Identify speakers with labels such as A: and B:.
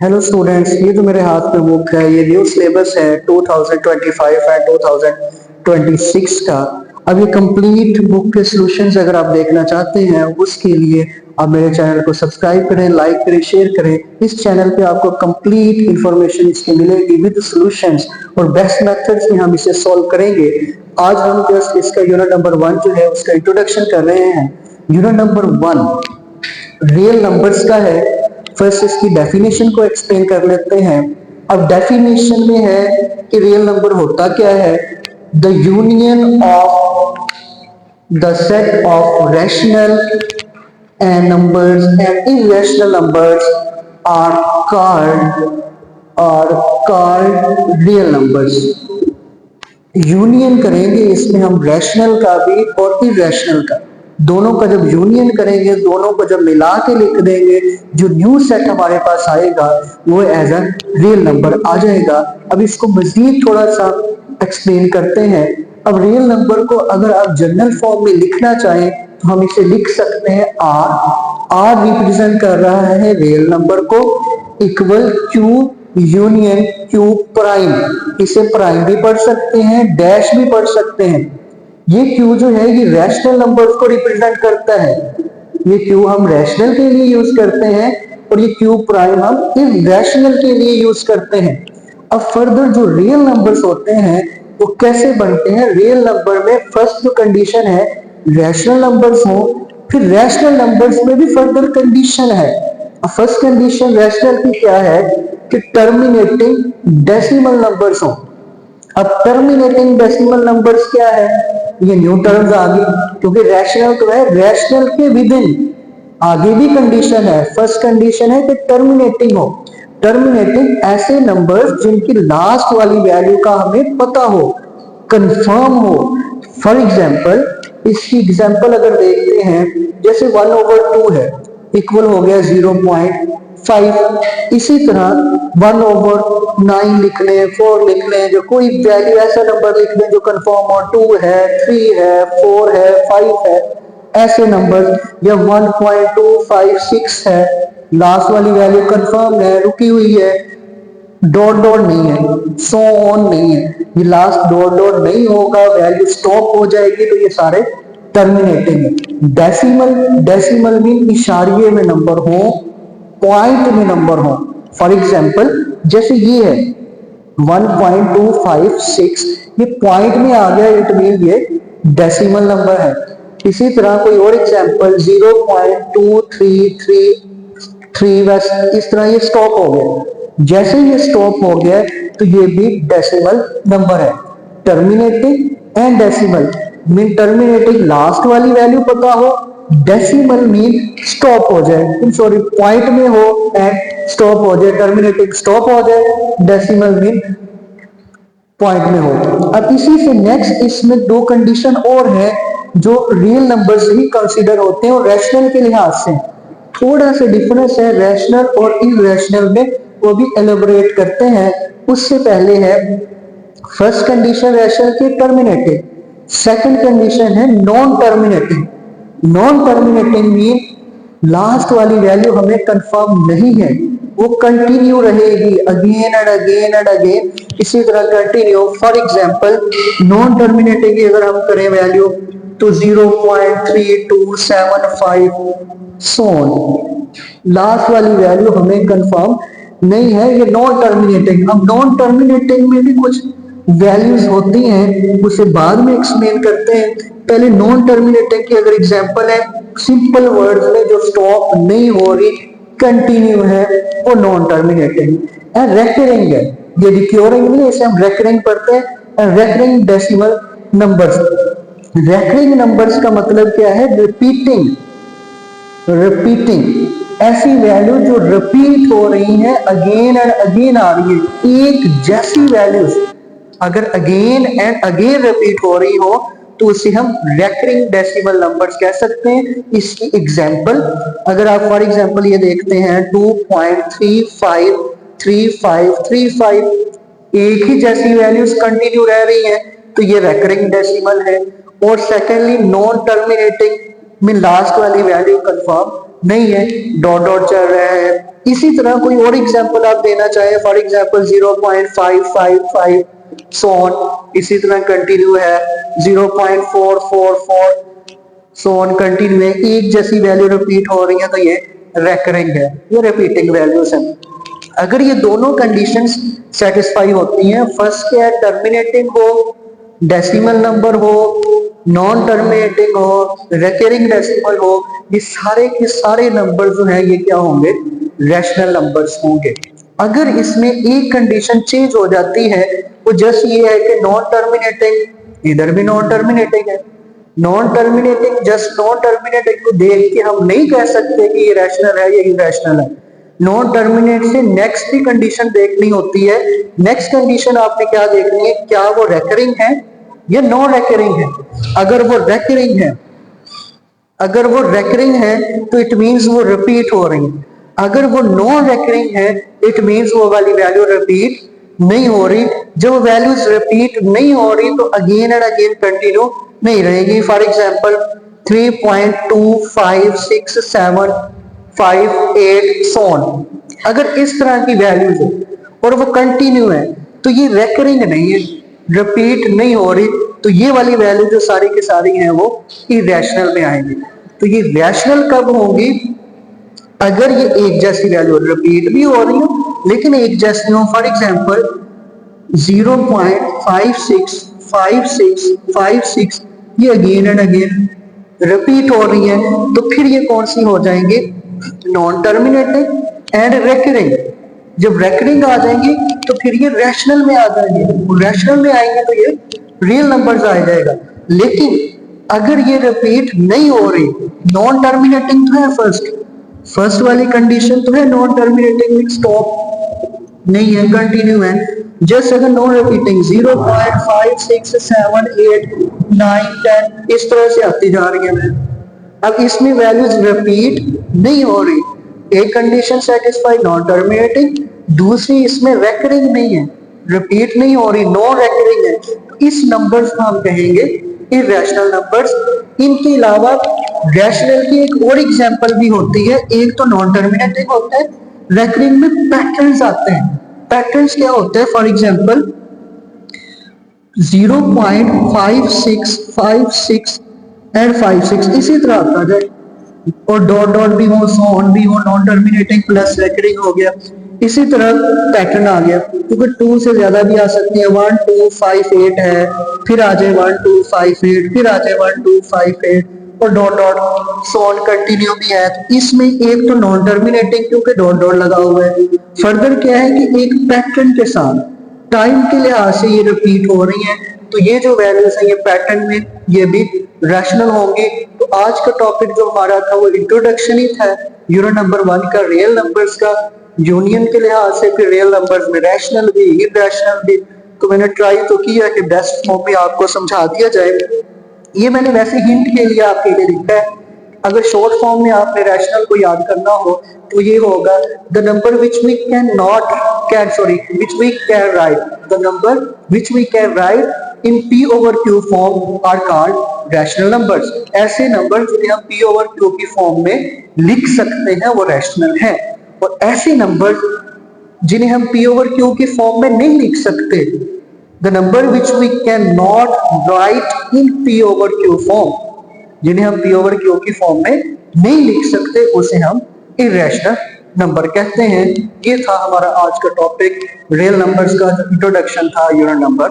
A: Hello students, ये जो मेरे हाथ में बुक है ये न्यू सिलेबस है 2025 एंड 2026 का। अब ये कंप्लीट बुक के सॉल्यूशंस अगर आप देखना चाहते हैं उसके लिए आप मेरे चैनल को सब्सक्राइब करें, लाइक करें, शेयर करें। इस चैनल पे आपको कंप्लीट इंफॉर्मेशन इसकी मिलेगी विद सॉल्यूशंस और बेस्ट मेथड्स में हम इसे सॉल्व करेंगे। आज हम जस्ट इसका यूनिट नंबर 1 जो है उसका इंट्रोडक्शन कर रहे हैं। यूनिट नंबर 1 रियल नंबर्स का है। फर्स्ट इसकी डेफिनेशन को एक्सप्लेन कर लेते हैं। अब डेफिनेशन में है कि रियल नंबर होता क्या है। The union of the set of rational and numbers and irrational numbers are called real numbers. Union करेंगे इसमें हम रैशनल का भी और इरेशनल का, दोनों का जब यूनियन करेंगे, दोनों को जब मिला के लिख देंगे, जो न्यू सेट हमारे पास आएगा वो एज अ रियल नंबर आ जाएगा। अब इसको मजीद थोड़ा सा एक्सप्लेन करते हैं। अब रियल नंबर को अगर आप जनरल फॉर्म में लिखना चाहें तो हम इसे लिख सकते हैं आर रिप्रेजेंट कर रहा है रियल नंबर को, equal Q union Q prime. इसे प्राइम भी पढ़ सकते हैं, डैश भी पढ़ सकते हैं। ये क्यू जो है ये रैशनल नंबर्स को रिप्रेजेंट करता है। ये क्यू हम रैशनल के लिए यूज करते हैं और ये क्यू प्राइम हम इरैशनल के लिए यूज करते हैं। अब फर्दर जो रियल नंबर्स होते हैं वो कैसे बनते हैं। रियल नंबर में फर्स्ट जो कंडीशन है रैशनल नंबर्स हो, फिर रैशनल नंबर्स में भी फर्दर कंडीशन है। फर्स्ट कंडीशन रैशनल की क्या है कि टर्मिनेटिंग डेसिमल नंबर्स हो। अब टर्मिनेटिंग डेसिमल नंबर्स क्या है, ये न्यू टर्म्स आ गई क्योंकि रैशनल तो है, रैशनल के विद इन आगे भी कंडीशन है। फर्स्ट कंडीशन है कि टर्मिनेटिंग हो। टर्मिनेटिंग ऐसे नंबर्स जिनकी लास्ट वाली वैल्यू का हमें पता हो, कंफर्म हो। फॉर एग्जांपल इसकी एग्जांपल अगर देखते हैं, जैसे 1/2 है इक्वल हो गया 0.5। इसी तरह 1/9 लिख लें, 4 लिख लें, जो कोई वैल्यू ऐसा नंबर लिख लें जो कंफर्म हो, 2 है, 3 है, 4 है, 5 है, ऐसे नंबर। या 1.256 है, लास्ट वाली वैल्यू कंफर्म है, रुकी हुई है, डॉट डॉट नहीं है, सो ऑन नहीं है, ये लास्ट डॉट डॉट नहीं होगा, वैल्यू स्टॉप हो जाएगी, तो ये सारे टर्मिनेटिंग है। डेसिमल, डेसिमल मीन इशारिये में नंबर हो, पॉइंट में नंबर हो। फॉर एग्जाम्पल जैसे ये है 1.256, ये पॉइंट में आ गया, इट मीन ये डेसिमल नंबर है। इसी तरह कोई और एग्जाम्पल 0.2333, बस इस तरह ये स्टॉप हो गया। जैसे ये स्टॉप हो गया तो ये भी डेसिमल नंबर है। Terminating and decimal mean terminating last वाली वैल्यू पता हो, डेसिमल मीन स्टॉप हो जाए, सॉरी पॉइंट में हो एंड स्टॉप हो जाए, टर्मिनेटिंग स्टॉप हो जाए, डेसिमल मीन पॉइंट में हो। अब इसी से नेक्स्ट इसमें दो कंडीशन और है जो रियल नंबर से ही कंसीडर होते हैं और रैशनल के लिहाज से थोड़ा सा डिफरेंस है रैशनल और इरैशनल में, वो भी एलोबरेट करते हैं। उससे पहले है फर्स्ट कंडीशन रैशनल की टर्मिनेटिंग, सेकंड कंडीशन है non terminating. Non terminating mean last वाली वैल्यू हमें कंफर्म नहीं है, वो कंटिन्यू रहेगी again and again and again, इसी तरह continue. For example non terminating की अगर हम करें वैल्यू तो 0.3275 सोन, लास्ट वाली वैल्यू हमें कंफर्म नहीं है, ये नॉन टर्मिनेटिंग। अब नॉन टर्मिनेटिंग में भी कुछ वैल्यूज होती हैं, उसे बाद में एक्सप्लेन करते हैं। पहले नॉन टर्मिनेटिंग की अगर एग्जांपल है, सिंपल वर्ड्स में जो स्टॉप नहीं हो रही, कंटिन्यू है, वो नॉन टर्मिनेटिंग है। रेकरिंग है, ये रिक्योरिंग नहीं, इसे हम रेकरिंग पढ़ते हैं। Recurring decimal numbers, recurring numbers का मतलब क्या है, रिपीटिंग, रिपीटिंग ऐसी वैल्यू जो रिपीट हो रही है, अगेन एंड अगेन आ रही है, एक जैसी वैल्यूज अगर अगेन एंड अगेन रिपीट हो रही हो तो उसे हम रेकरिंग डेसिमल नंबर्स कह सकते हैं। इसकी एग्जांपल अगर आप फॉर एग्जांपल ये देखते हैं 2.353535, एक ही जैसी वैल्यूज कंटिन्यू रह रही हैं तो ये रेकरिंग डेसिमल है। और सेकेंडली नॉन टर्मिनेटिंग में लास्ट वाली वैल्यू कंफर्म नहीं है, डॉट डॉट चल रहा है। इसी तरह कोई और एग्जांपल आप देना चाहे, फॉर एग्जांपल 0.555 सो ऑन, इसी तरह कंटिन्यू है 0.444 सो ऑन कंटिन्यू है, एक जैसी वैल्यू रिपीट हो रही है तो ये रेकरिंग है, ये रिपीटिंग वैल्यूज है। अगर ये दोनों कंडीशंस सेटिस्फाई होती हैं, फर्स्ट क्या है, टर्मिनेटिंग हो, डेसिमल नंबर हो, नॉन टर्मिनेटिंग हो, रेकरिंग डेसिमल हो, ये सारे के सारे नंबर जो हैं ये क्या होंगे, रैशनल नंबर्स होंगे। अगर इसमें एक कंडीशन चेंज हो जाती है, वो जस्ट ये है कि नॉन टर्मिनेटिंग, इधर भी नॉन टर्मिनेटिंग है, non terminating, just non terminating को देख के हम नहीं कह सकते कि ये रैशनल है या इरैशनल है। नॉन टर्मिनेट से नेक्स्ट भी कंडीशन देखनी होती है। नेक्स्ट कंडीशन आपने क्या देखनी है, क्या वो रेकरिंग है या नॉन रेकरिंग है। अगर वो रेकरिंग है, अगर वो रेकरिंग है तो इट मींस वो रिपीट हो रही है। अगर वो नॉन रेकरिंग है इट मींस वो वाली वैल्यू रिपीट नहीं हो रही। जब वैल्यूज रिपीट नहीं हो रही तो अगेन एंड अगेन कंटिन्यू नहीं रहेगी। फॉर एग्जांपल 3.256758 सोन, अगर इस तरह की वैल्यूज है और वो कंटिन्यू है तो ये रेकरिंग नहीं है, रिपीट नहीं हो रही, तो ये वाली वैल्यू जो सारी की सारी हैं वो इरेशनल में आएंगी। तो ये रैशनल कब होंगी, अगर ये एक जैसी वैल्यू रिपीट भी हो रही हो लेकिन एक जैसी हो। फॉर एग्जांपल 0.565656 ये अगेन एंड अगेन रिपीट हो रही है, तो फिर ये कौन सी हो जाएंगे, नॉन टर्मिनेटिंग एंड रेकरिंग। जब रेकरिंग आ जाएंगे तो फिर ये रैशनल में आ जाएंगे, रैशनल में आएंगे तो ये रियल नंबर्स आ जाएगा। लेकिन अगर ये रिपीट नहीं हो रही, नॉन टर्मिनेटिंग तो है फर्स्ट वाली कंडीशन तो है, नॉन टर्मिनेटिंग स्टॉप नहीं है, कंटिन्यू है। जस्ट अगर नॉन रिपीटिंग 0.5678 9 10 इस तरह से आती जा रही है। अब इसमें वैल्यूज रिपीट नहीं हो रही, एक कंडीशन सेटिस्फाई नॉन टर्मिनेटिंग, दूसरी इसमें रेकरिंग नहीं है, रिपीट नहीं हो रही, नॉन रेकरिंग है, तो इस नंबर्स को हम कहेंगे इरेशनल नंबर्स। इनके अलावा रैशनल की एक और एग्जांपल भी होती है, एक तो नॉन टर्मिनेटिंग होता है, रेकरिंग में पैटर्न्स आते हैं। पैटर्न्स क्या होते हैं, फॉर एग्जांपल 0.5656 एंड 56 इसी तरह आता जाए, और डॉट डॉट भी हो, सो ऑन भी हो, नॉन टर्मिनेटिंग प्लस रेकरिंग हो गया, इसी तरह पैटर्न आ गया। क्योंकि 2 से ज्यादा भी आ सकती है, 1258 है, फिर आ जाए 1258, फिर आ जाए 1258 और dot dot so on continue भी है। तो इसमें एक तो नॉन टर्मिनेटिंग क्योंकि डॉट डॉट लगा हुआ है, फर्दर क्या है कि एक पैटर्न के साथ टाइम के लिहाज से ये रिपीट हो रही है, तो ये जो वैल्यूज है ये पैटर्न में ये भी रैशनल होंगे। तो आज का टॉपिक जो हमारा था वो इंट्रोडक्शन ही था यूनिट नंबर 1 का, रियल नंबर्स का, यूनियन के लिहाज से, फिर रियल नंबर्स में रैशनल भी इरैशनल भी। तो मैंने ट्राई तो किया कि बेस्ट फॉर्म में आपको समझा दिया जाए। ये मैंने वैसे हिंट के लिए आपके लिए लिखा है। अगर शॉर्ट फॉर्म में आपने रैशनल को याद करना हो तो ये होगा the number which we can not can sorry which we can write, the number which we can write in p over q form are called rational numbers. ऐसे नंबर जिन्हें हम p over q की form में लिख सकते हैं वो rational हैं, और ऐसे नंबर जिन्हें हम p over q की फॉर्म में नहीं लिख सकते, the number which we can not write in p over q form, जिन्हें हम p over q की फॉर्म में नहीं लिख सकते, उसे हम इरेशनल नंबर कहते हैं। ये था हमारा आज का टॉपिक, रियल नंबर्स का इंट्रोडक्शन था यूनिट नंबर